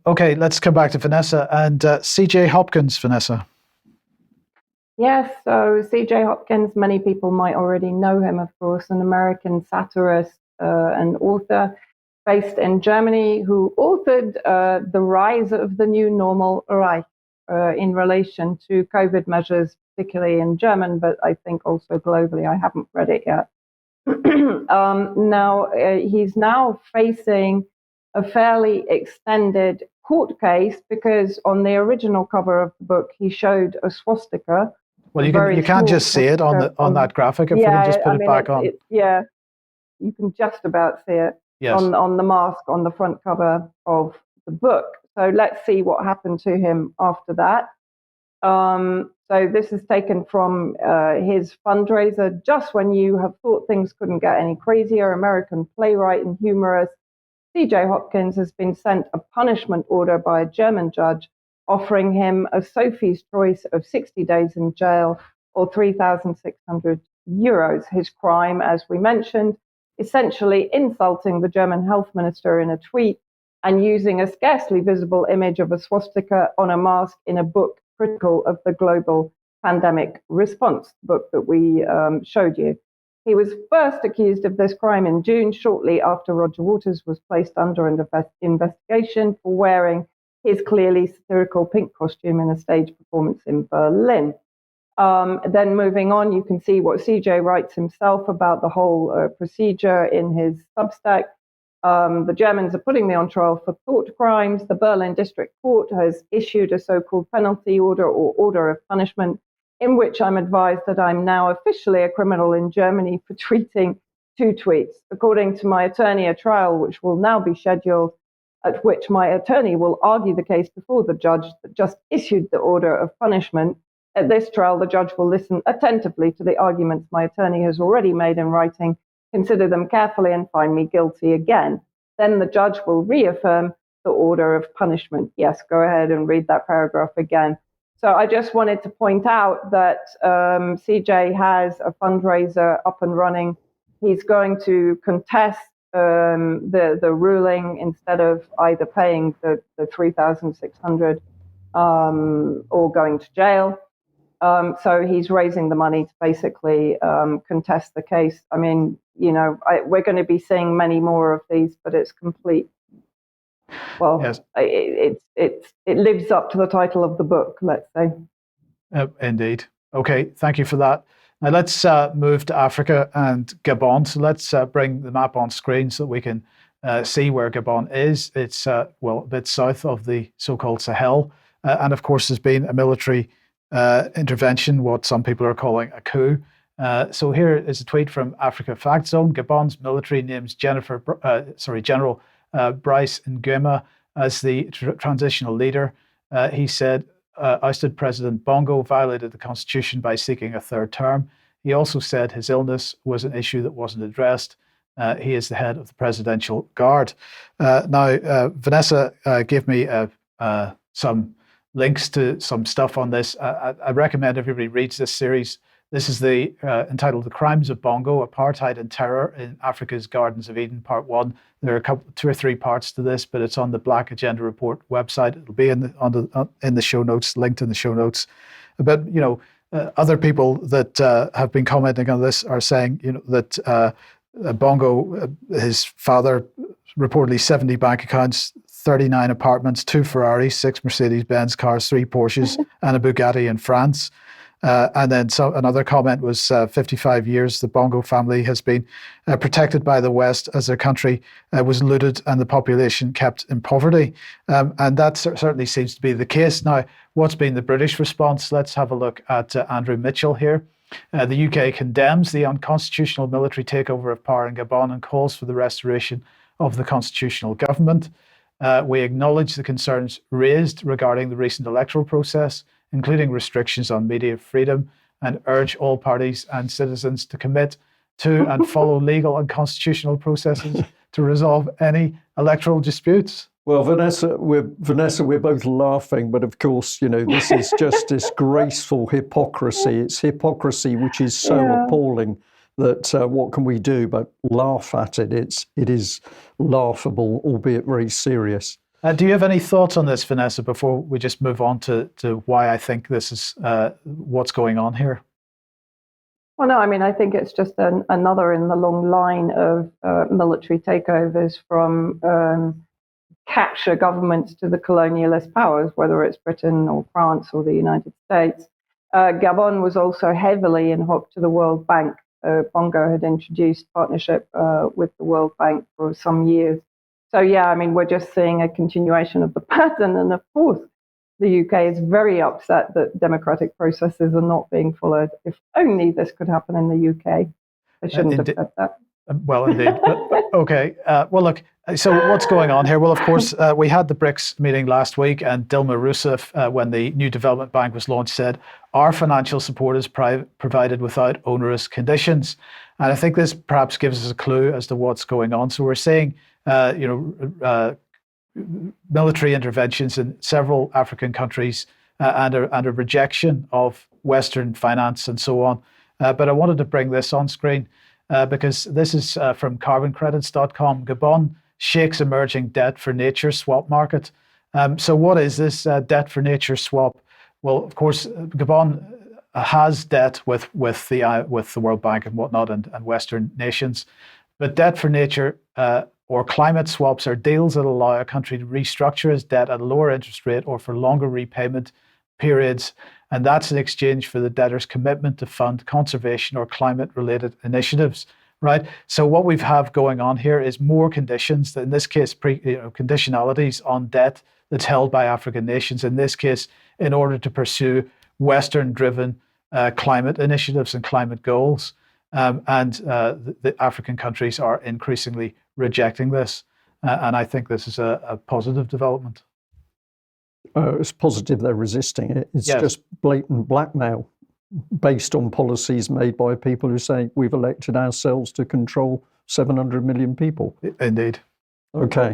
Okay, let's come back to Vanessa and C.J. Hopkins, Vanessa. Yes, so C.J. Hopkins, many people might already know him, of course, an American satirist and author based in Germany who authored The Rise of the New Normal Reich in relation to COVID measures, particularly in German, but I think also globally. I haven't read it yet. He's now facing a fairly extended court case because on the original cover of the book, he showed a swastika. Well, you can't just see it on that graphic. If we can just put it back on. Yeah, you can just about see it on the mask on the front cover of the book. So let's see what happened to him after that. So this is taken from his fundraiser, Just When You Have Thought Things Couldn't Get Any Crazier. American playwright and humorist C.J. Hopkins has been sent a punishment order by a German judge offering him a Sophie's choice of 60 days in jail or 3,600 euros. His crime, as we mentioned, essentially insulting the German health minister in a tweet and using a scarcely visible image of a swastika on a mask in a book critical of the global pandemic response, book that we showed you. He was first accused of this crime in June, shortly after Roger Waters was placed under investigation for wearing his clearly satirical pink costume in a stage performance in Berlin. Then moving on, you can see what CJ writes himself about the whole procedure in his Substack. The Germans are putting me on trial for thought crimes. The Berlin District Court has issued a so-called penalty order or order of punishment in which I'm advised that I'm now officially a criminal in Germany for tweeting 2 tweets. According to my attorney, a trial which will now be scheduled, at which my attorney will argue the case before the judge that just issued the order of punishment. At this trial, the judge will listen attentively to the arguments my attorney has already made in writing, consider them carefully, and find me guilty again. Then the judge will reaffirm the order of punishment. Yes, go ahead and read that paragraph again. So I just wanted to point out that CJ has a fundraiser up and running. He's going to contest the ruling instead of either paying the 3,600 or going to jail. So he's raising the money to basically contest the case. I mean, we're going to be seeing many more of these, but it's complete. Well, yes. It lives up to the title of the book, let's say. Indeed. Okay, thank you for that. Now let's move to Africa and Gabon. So let's bring the map on screen so that we can see where Gabon is. It's a bit south of the so-called Sahel, and of course there's been a military intervention, what some people are calling a coup. So here is a tweet from Africa Fact Zone. Gabon's military names General Brice Nguema as the transitional leader. He said ousted President Bongo violated the constitution by seeking a 3rd term. He also said his illness was an issue that wasn't addressed. He is the head of the Presidential Guard. Now, Vanessa gave me some links to some stuff on this. I recommend everybody reads this series. This is entitled The Crimes of Bongo, Apartheid and Terror in Africa's Gardens of Eden, Part 1. There are 2 or 3 parts to this, but it's on the Black Agenda Report website. It'll be in the show notes, linked in the show notes. But, other people that have been commenting on this are saying, that Bongo, his father, reportedly 70 bank accounts, 39 apartments, 2 Ferraris, 6 Mercedes-Benz cars, 3 Porsches, and a Bugatti in France. And then another comment was 55 years the Bongo family has been protected by the West as their country was looted and the population kept in poverty. And that certainly seems to be the case. Now, what's been the British response? Let's have a look at Andrew Mitchell here. The UK condemns the unconstitutional military takeover of power in Gabon and calls for the restoration of the constitutional government. We acknowledge the concerns raised regarding the recent electoral process, including restrictions on media freedom, and urge all parties and citizens to commit to and follow legal and constitutional processes to resolve any electoral disputes. Well, Vanessa, we're both laughing, but of course, this is just disgraceful hypocrisy. It's hypocrisy which is so appalling that what can we do but laugh at it? It is laughable, albeit very serious. Do you have any thoughts on this, Vanessa, before we just move on to why I think this is what's going on here? Well, no, I mean, I think it's just another in the long line of military takeovers from capture governments to the colonialist powers, whether it's Britain or France or the United States. Gabon was also heavily hooked to the World Bank. Bongo had introduced partnership with the World Bank for some years. So, yeah, I mean, we're just seeing a continuation of the pattern. And of course, the UK is very upset that democratic processes are not being followed. If only this could happen in the UK. They shouldn't have said that. Well, indeed. Okay. Well, look, so what's going on here? Well, of course, we had the BRICS meeting last week, and Dilma Rousseff, when the new development bank was launched, said, our financial support is provided without onerous conditions. And I think this perhaps gives us a clue as to what's going on. So we're seeing, military interventions in several African countries and a rejection of Western finance and so on. But I wanted to bring this on screen because this is from carboncredits.com. Gabon shakes emerging debt for nature swap market. So what is this debt for nature swap? Well, of course, Gabon has debt with the World Bank and whatnot and Western nations. But debt for nature or climate swaps are deals that allow a country to restructure its debt at a lower interest rate or for longer repayment periods. And that's in exchange for the debtor's commitment to fund conservation or climate-related initiatives, right? So what we have going on here is more conditions, in this case, conditionalities on debt that's held by African nations, in this case, in order to pursue Western-driven climate initiatives and climate goals. The African countries are increasingly rejecting this. And I think this is a positive development. It's positive they're resisting it. It's just blatant blackmail based on policies made by people who say we've elected ourselves to control 700 million people. Indeed. Okay.